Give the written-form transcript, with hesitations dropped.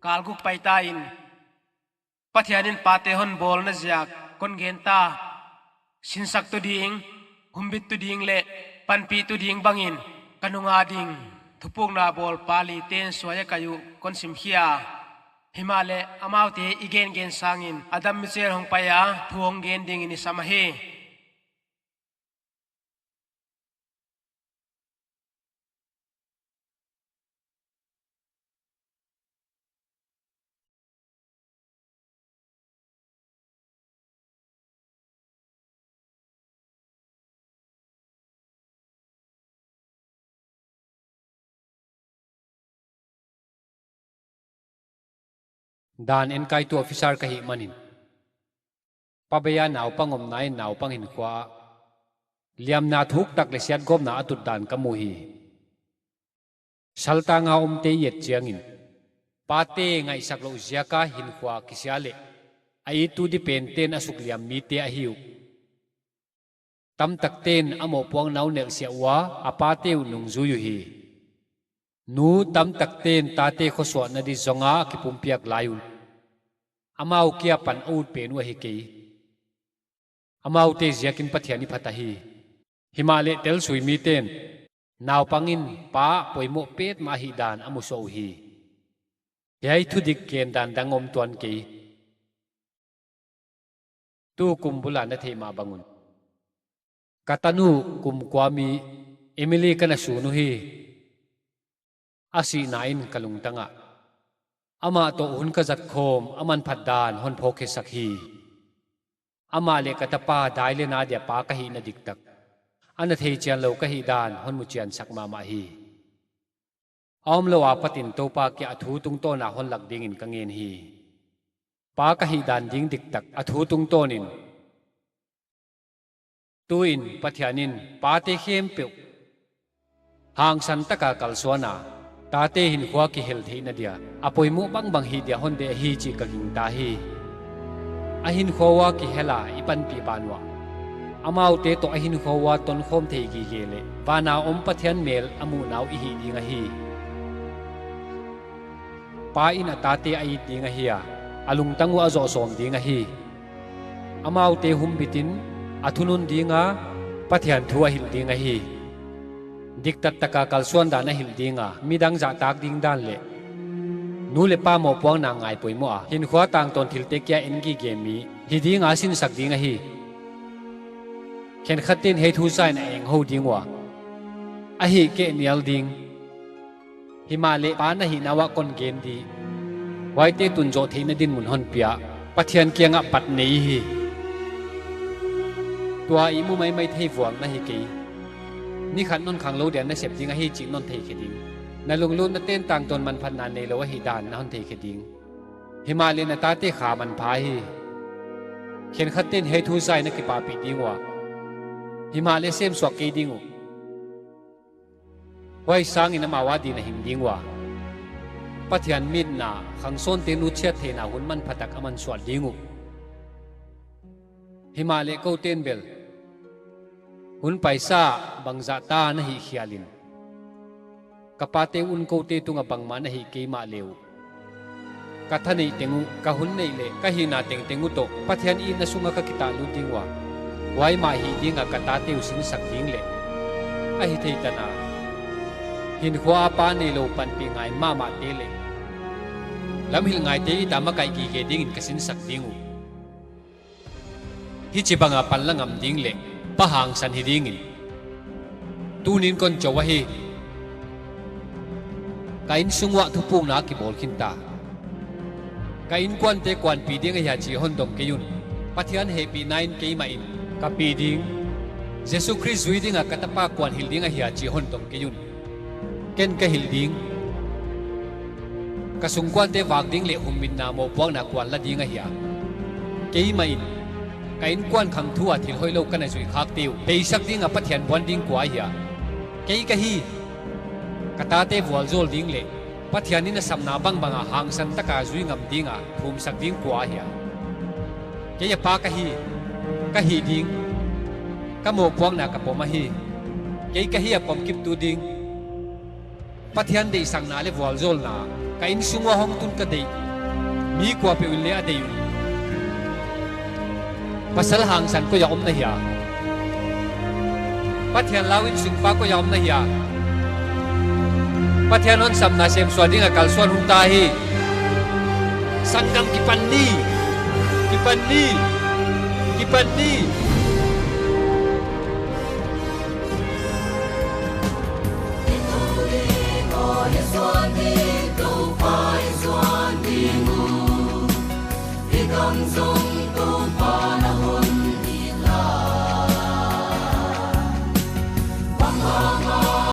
kalguk paita in pathianin pate hon bol na ziak kon genta sinsak tu ding humbit tu ding le panpi tu ding bangin kanunga ding thupung na bol pali ten soya kayu kon simkhia himale amaute igen gen sangin adam micher hong paya thuong gen ding ini samahe dan en kai tu officer ka hi manin pabaya naw pangom nai naw pangin kwa liam na thuk tak le siat gom na atut dan kamu hi salta nga te yet chiangin pate ngai saklo ziaka hin kwa kisiale ai tu di penten asuk liam mi te a hiu tam tak ten amo puang naw nek sia wa apateu nung zuyu hi nu tam tak ten tate khoswa na di zonga ki pumpiak layun amau kia pan out pe nu hi ke amau te ziakin pathiani phatahi himale tel sui mi ten naw pangin pa poimo pet ma hi dan amu so hi yai thu dik ken dan dangom tuan ke tu kumbula na thema bangun katanu kum kwami emily kana sunu hi asi nain kalung tanga ama to hun ka zat khom aman phadan hon phokhe sakhi ama le katapa daile na dia pa ka hi na diktak ana thei chian lo ka hi dan hon mu chian sakma ma hi om lo wa patin to pa ki athu tung to na hon lak ding in kangen hi pa ka hi dan ding diktak athu tung to nin tuin pathianin pa te khem pe hang san taka kalsuana tate hin khwa ki hel thei na dia apoi mu bang bang hi dia hon de hi chi ka ging ta hi a hin khowa ki hela ipan pi banwa amau te to a hin khowa ton khom thei gi gele bana om pathian mel amu naw i hi dinga hi pa in tate ai dinga hi a alung tangu azo som dinga hi amau te hum bitin athunun dinga pathian thua hil dinga hi diktat taka kalsuan da na hil dinga midang za tak ding dan le nu le pa mo puang na ngai poimo a hin khwa tang ton thil te kya engi gemi hi dinga sin sak dinga hi khen khatin he thu sai na eng ho dingwa a hi ke nial ding himale pa na hi nawa kon gen di waite tun jo theina din mun hon pia pathian kianga pat nei hi tua imu mai mai thei vuang na hi ke ni khan non khang lo dia na sep dinga hi chi non thei kheding na lung lu na ten tang ton man phan na nei lo hi dan na hon thei kheding himale na ta te kha man pha hi khen khatin he thu sai na ki pa pi dingwa himale sem swak ke dingu wai sang in ma wa di na hing dingwa pathian min na khang son te nu chia the na hun man phatak aman swal dingu himale ko ten bel hun paisa bangza ta na hi khialin kapate un ko te tunga bangma na hi ke ma leu kathani tengu ka hun nei le ka hi na teng tengu to pathian i na sunga ka kita lu dingwa wai ma hi dinga ka ta te usin sak ding le a hi thei tana hin khwa pa nei lo pan pi ngai ma ma te le lam hil ngai te ta ma kai ki ke ding in ka sin sak dingu hi chi banga pan la ngam ding le pa hang san hi ding in tunin kon chowa hi kain sungwa thupung na ki bol khin ta kain kwan te kwan pi ding ya chi hon dom ke yun pathian happy 9 ke ma in ka pi ding jesu christ zui ding a katapa kwan hil ding a hi chi hon dom ke yun ken ka hil ding ka sung kwan te wak ding le hum min na mo puang na kwan la ding a hi ke ma in kain kwan khang thua thil hoi lo kana zui khak tiu pe sak ding a pathian bon ding kwa hi ke ka hi kata te wal zol ding le pathian in samna bang banga hang san taka zui ngam dinga thum sak ding kwa hi ke ya pa ka hi ding ka mo puang na ka poma hi ke ka hi pom kip tu ding pathian dei sang na le wal zol na ka in sunga hong tun ka dei mi kwa pe ul le a dei pasal hang san ko ya om na hiya pathian lawin sung pa ko ya om na hiya pathian on sam na sem swading a kal swan hung ta hi sangam kipanni kipanni kipanni Xuân đi câu phai xuân đi ngủ đi cầm gió